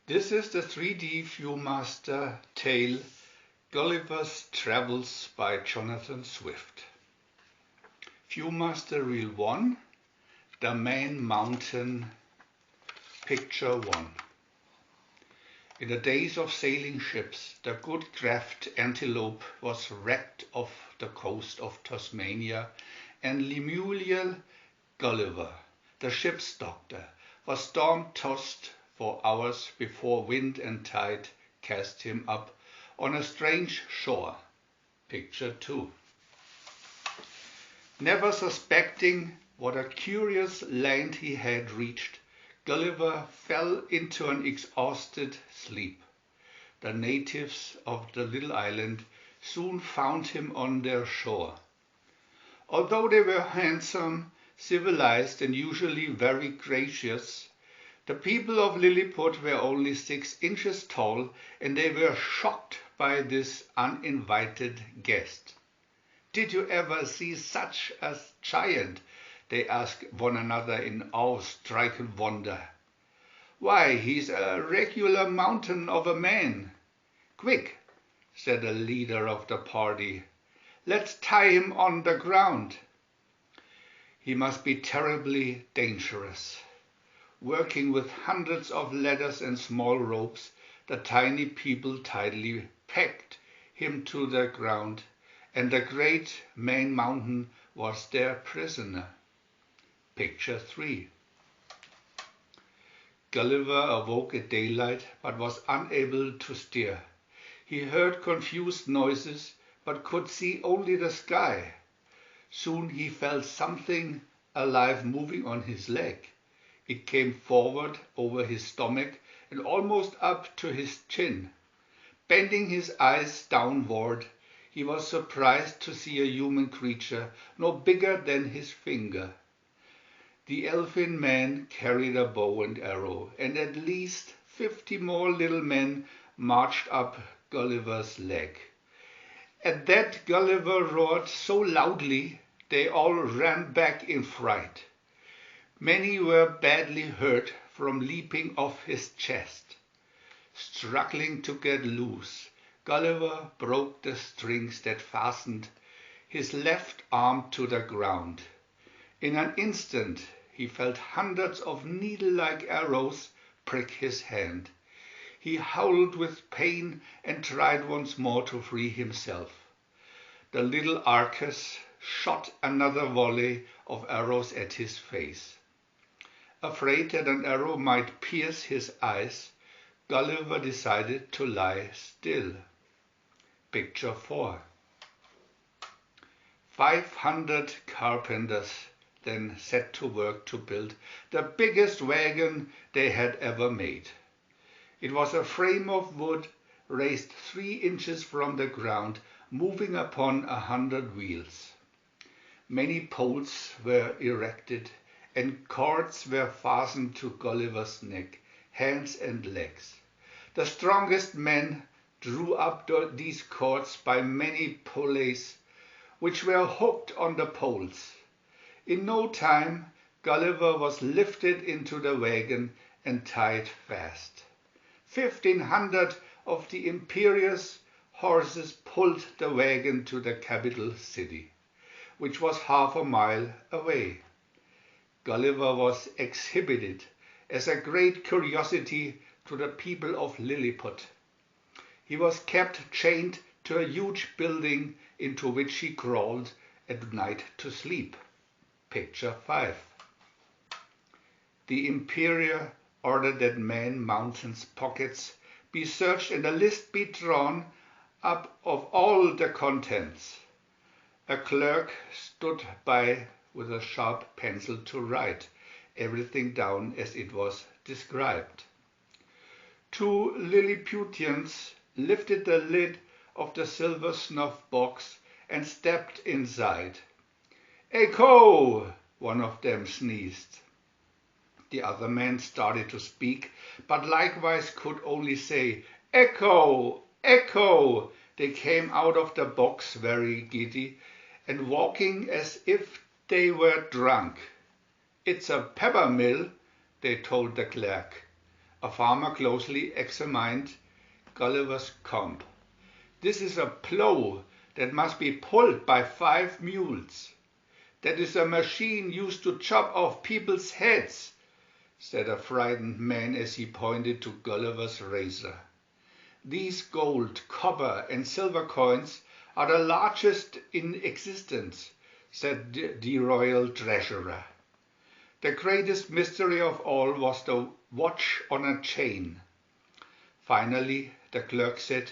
This is the 3D VIEW-MASTER tale Gulliver's Travels by Jonathan Swift. VIEW-MASTER Reel 1, The Man Mountain, Picture 1. In the days of sailing ships, the good craft Antelope was wrecked off the coast of Tasmania, and Lemuel Gulliver, the ship's doctor, was storm-tossed for hours before wind and tide cast him up on a strange shore. Picture 2. Never suspecting what a curious land he had reached, Gulliver fell into an exhausted sleep. The natives of the little island soon found him on their shore. Although they were handsome, civilized, and usually very gracious, the people of Lilliput were only 6 inches tall, and they were shocked by this uninvited guest. "Did you ever see such a giant?" they asked one another in awe-stricken wonder. "Why, he's a regular mountain of a man." "Quick," said the leader of the party, "let's tie him on the ground." "He must be terribly dangerous." Working with hundreds of ladders and small ropes, the tiny people tightly pegged him to the ground, and the great Man Mountain was their prisoner. Picture 3. Gulliver awoke at daylight, but was unable to steer. He heard confused noises, but could see only the sky. Soon he felt something alive moving on his leg. It came forward over his stomach and almost up to his chin. Bending his eyes downward, he was surprised to see a human creature no bigger than his finger. The elfin man carried a bow and arrow, and at least 50 more little men marched up Gulliver's leg. At that, Gulliver roared so loudly they all ran back in fright. Many were badly hurt from leaping off his chest. Struggling to get loose, Gulliver broke the strings that fastened his left arm to the ground. In an instant, he felt hundreds of needle-like arrows prick his hand. He howled with pain and tried once more to free himself. The little Arcus shot another volley of arrows at his face. Afraid that an arrow might pierce his eyes, Gulliver decided to lie still. Picture 4. 500 carpenters then set to work to build the biggest wagon they had ever made. It was a frame of wood raised 3 inches from the ground, moving upon 100 wheels. Many poles were erected, and cords were fastened to Gulliver's neck, hands and legs. The strongest men drew up these cords by many pulleys, which were hooked on the poles. In no time, Gulliver was lifted into the wagon and tied fast. 1,500 of the imperious horses pulled the wagon to the capital city, which was half a mile away. Gulliver was exhibited as a great curiosity to the people of Lilliput. He was kept chained to a huge building into which he crawled at night to sleep. Picture 5. The Emperor ordered that Man Mountain's pockets be searched and a list be drawn up of all the contents. A clerk stood by with a sharp pencil to write everything down as it was described. 2 Lilliputians lifted the lid of the silver snuff box and stepped inside. "Echo!" one of them sneezed. The other man started to speak, but likewise could only say, "Echo! Echo!" They came out of the box very giddy and walking as if they were drunk. "It's a pepper mill," they told the clerk. A farmer closely examined Gulliver's comb. "This is a plough that must be pulled by 5 mules. That is a machine used to chop off people's heads," said a frightened man as he pointed to Gulliver's razor. "These gold, copper, and silver coins are the largest in existence," said the royal treasurer. "The greatest mystery of all was the watch on a chain." Finally, the clerk said,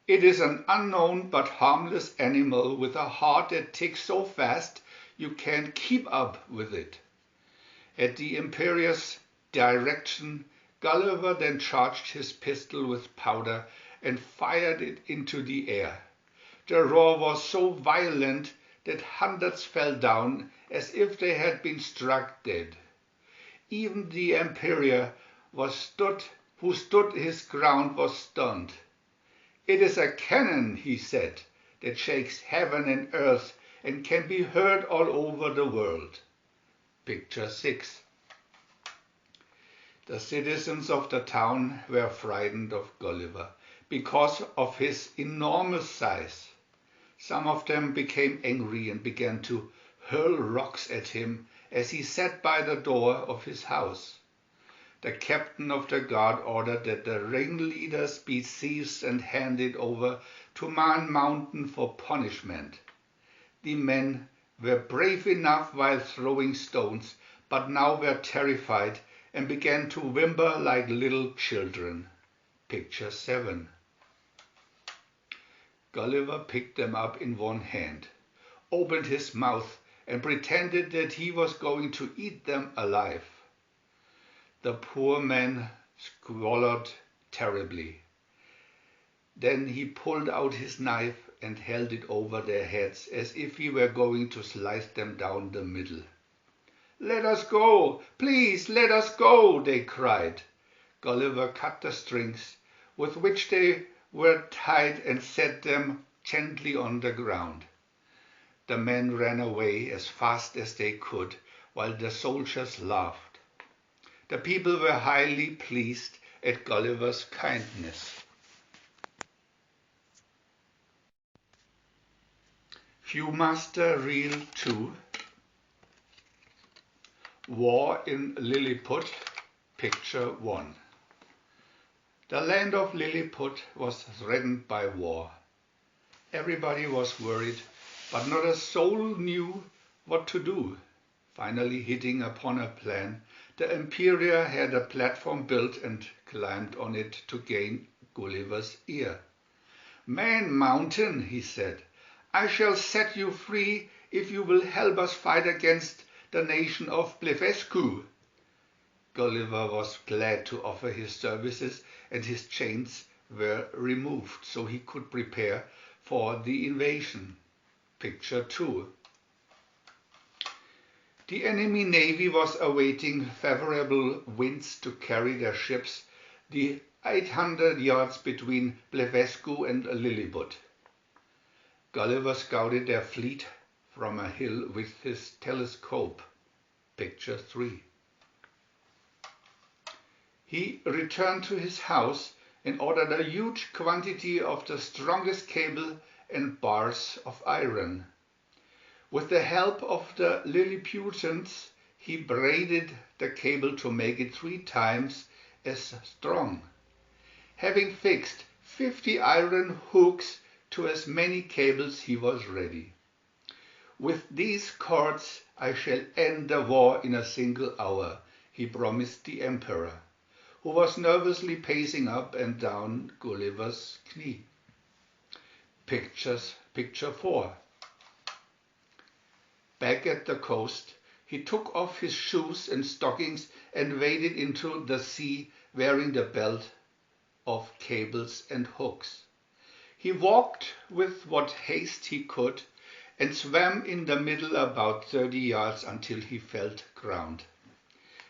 "It is an unknown but harmless animal with a heart that ticks so fast you can't keep up with it." At the imperie's direction, Gulliver then charged his pistol with powder and fired it into the air. The roar was so violent that hundreds fell down as if they had been struck dead. Even the Emperor who stood his ground was stunned. "It is a cannon," he said, "that shakes heaven and earth and can be heard all over the world." Picture 6. The citizens of the town were frightened of Gulliver because of his enormous size. Some of them became angry and began to hurl rocks at him as he sat by the door of his house. The captain of the guard ordered that the ringleaders be seized and handed over to Man Mountain for punishment. The men were brave enough while throwing stones, but now were terrified and began to whimper like little children. Picture 7. Gulliver picked them up in one hand, opened his mouth, and pretended that he was going to eat them alive. The poor man squallered terribly. Then he pulled out his knife and held it over their heads as if he were going to slice them down the middle. "Let us go! Please let us go!" they cried. Gulliver cut the strings with which they were tied and set them gently on the ground. The men ran away as fast as they could, while the soldiers laughed. The people were highly pleased at Gulliver's kindness. VIEW-MASTER Reel 2. War in Lilliput, Picture 1. The land of Lilliput was threatened by war. Everybody was worried, but not a soul knew what to do. Finally, hitting upon a plan, the Emperor had a platform built and climbed on it to gain Gulliver's ear. "Man Mountain," he said, "I shall set you free if you will help us fight against the nation of Blefuscu." Gulliver was glad to offer his services, and his chains were removed so he could prepare for the invasion. Picture 2. The enemy navy was awaiting favorable winds to carry their ships the 800 yards between Blefuscu and Lilliput. Gulliver scouted their fleet from a hill with his telescope. Picture 3. He returned to his house and ordered a huge quantity of the strongest cable and bars of iron. With the help of the Lilliputians, he braided the cable to make it 3 times as strong. Having fixed 50 iron hooks to as many cables, he was ready. "With these cords I shall end the war in a single hour," he promised the Emperor, who was nervously pacing up and down Gulliver's knee. Picture 4. Back at the coast, he took off his shoes and stockings and waded into the sea wearing the belt of cables and hooks. He walked with what haste he could and swam in the middle about 30 yards until he felt ground.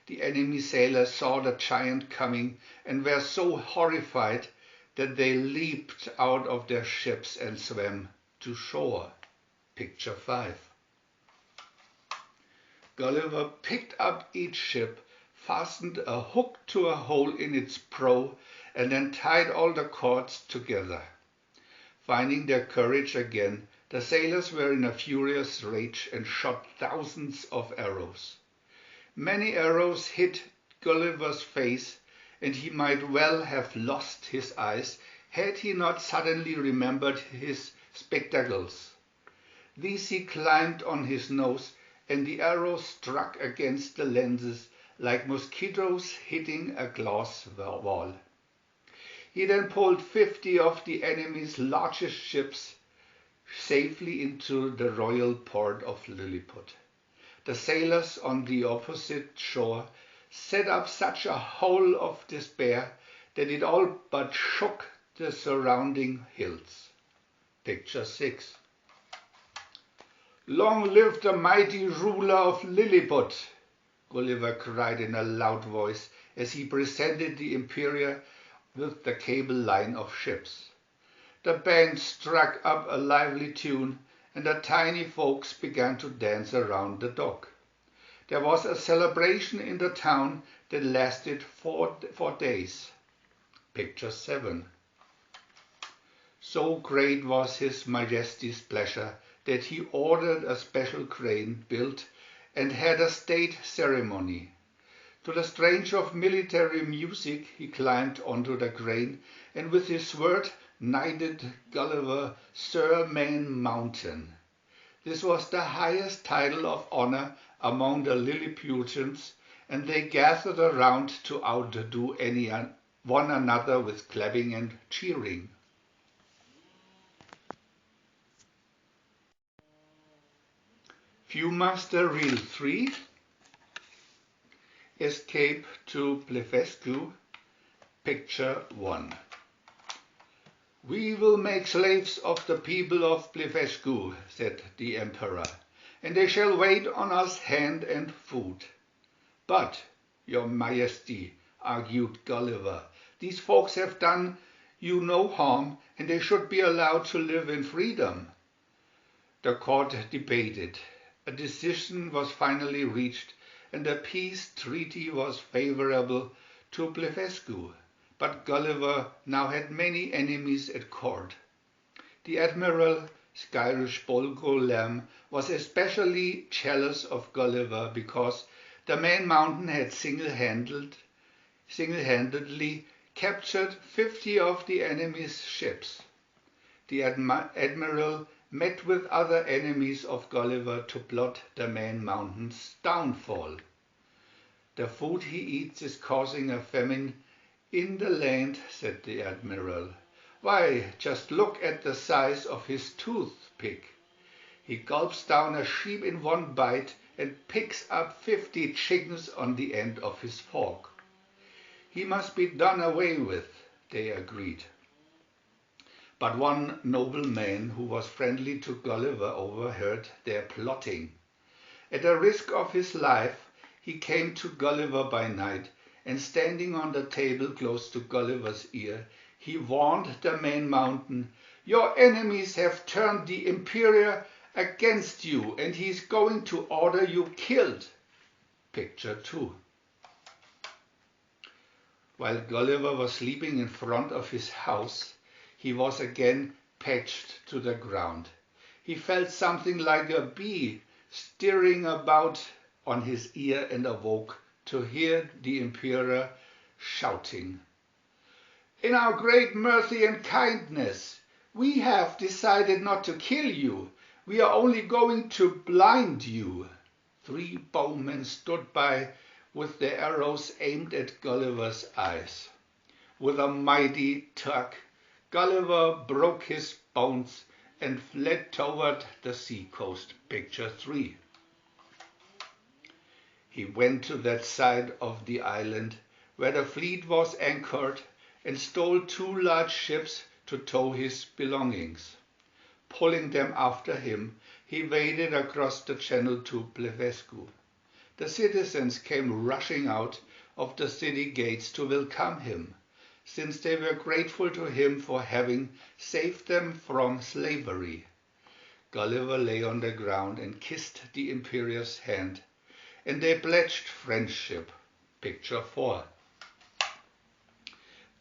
The enemy sailors saw the giant coming and were so horrified that they leaped out of their ships and swam to shore. Picture 5. Gulliver picked up each ship, fastened a hook to a hole in its prow, and then tied all the cords together. Finding their courage again, the sailors were in a furious rage and shot thousands of arrows. Many arrows hit Gulliver's face, and he might well have lost his eyes had he not suddenly remembered his spectacles. These he climbed on his nose, and the arrows struck against the lenses like mosquitoes hitting a glass wall. He then pulled 50 of the enemy's largest ships safely into the royal port of Lilliput. The sailors on the opposite shore set up such a howl of despair that it all but shook the surrounding hills. Picture 6. "Long live the mighty ruler of Lilliput!" Gulliver cried in a loud voice as he presented the Emperor with the cable line of ships. The band struck up a lively tune, and the tiny folks began to dance around the dock. There was a celebration in the town that lasted four days. Picture 7. So great was His Majesty's pleasure that he ordered a special crane built and had a state ceremony. To the strains of military music he climbed onto the crane, and with his sword knighted Gulliver Sir Man Mountain. This was the highest title of honor among the Lilliputians, and they gathered around to outdo one another with clapping and cheering. VIEW-MASTER Reel 3, Escape to Blefuscu, Picture 1. "We will make slaves of the people of Blefuscu," said the Emperor, "and they shall wait on us hand and foot." "But, Your Majesty," argued Gulliver, "these folks have done you no harm, and they should be allowed to live in freedom." The court debated. A decision was finally reached, and a peace treaty was favorable to Blefuscu. But Gulliver now had many enemies at court. The Admiral Skyrish was especially jealous of Gulliver because the Man Mountain had single-handedly captured 50 of the enemy's ships. The Admiral met with other enemies of Gulliver to plot the Man Mountain's downfall. "The food he eats is causing a famine in the land," said the Admiral. "Why, just look at the size of his toothpick. He gulps down a sheep in one bite and picks up 50 chickens on the end of his fork." "He must be done away with," they agreed. But one noble man who was friendly to Gulliver overheard their plotting. At the risk of his life, he came to Gulliver by night, and standing on the table close to Gulliver's ear, he warned the Man Mountain, "Your enemies have turned the Emperor against you, and he is going to order you killed." Picture 2. While Gulliver was sleeping in front of his house, he was again patched to the ground. He felt something like a bee stirring about on his ear and awoke to hear the Emperor shouting, "In our great mercy and kindness, we have decided not to kill you. We are only going to blind you." 3 bowmen stood by with their arrows aimed at Gulliver's eyes. With a mighty tug, Gulliver broke his bones and fled toward the seacoast. Picture 3. He went to that side of the island where the fleet was anchored and stole 2 large ships to tow his belongings. Pulling them after him, he waded across the channel to Blefuscu. The citizens came rushing out of the city gates to welcome him, since they were grateful to him for having saved them from slavery. Gulliver lay on the ground and kissed the Emperor's hand, and they pledged friendship. Picture 4.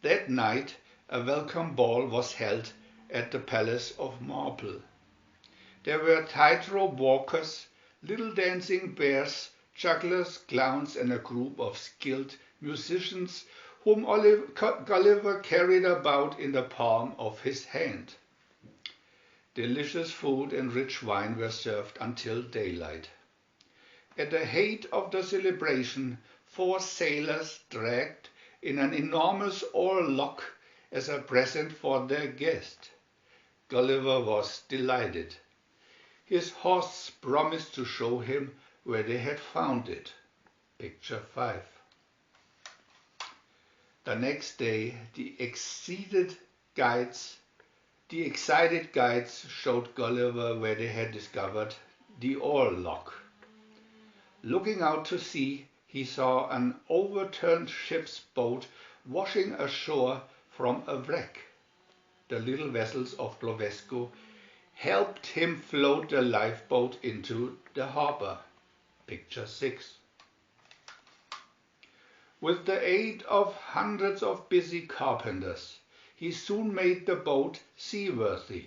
That night a welcome ball was held at the Palace of Marble. There were tightrope walkers, little dancing bears, jugglers, clowns, and a group of skilled musicians whom Gulliver carried about in the palm of his hand. Delicious food and rich wine were served until daylight. At the height of the celebration, 4 sailors dragged in an enormous oar-lock as a present for their guest. Gulliver was delighted. His hosts promised to show him where they had found it. Picture 5. The next day, the excited guides showed Gulliver where they had discovered the oar-lock. Looking out to sea, he saw an overturned ship's boat washing ashore from a wreck. The little vessels of Blovesco helped him float the lifeboat into the harbor. Picture 6. With the aid of hundreds of busy carpenters, he soon made the boat seaworthy.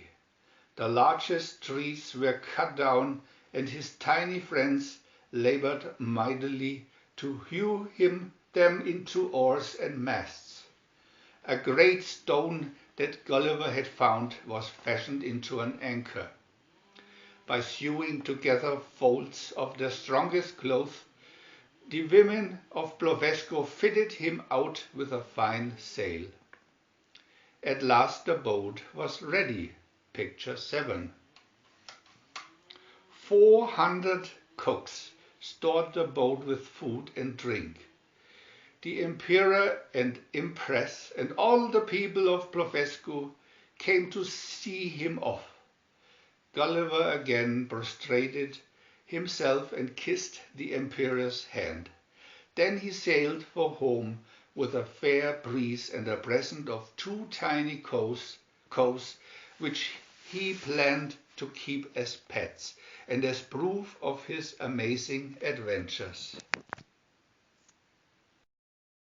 The largest trees were cut down, and his tiny friends labored mightily to hew them into oars and masts. A great stone that Gulliver had found was fashioned into an anchor. By sewing together folds of their strongest cloth, the women of Blovesco fitted him out with a fine sail. At last the boat was ready. Picture 7. 400 cooks stored the boat with food and drink. The Emperor and Empress and all the people of Blovesco came to see him off. Gulliver again prostrated himself and kissed the Emperor's hand. Then he sailed for home with a fair breeze and a present of 2 tiny cows, which he planned to keep as pets and as proof of his amazing adventures.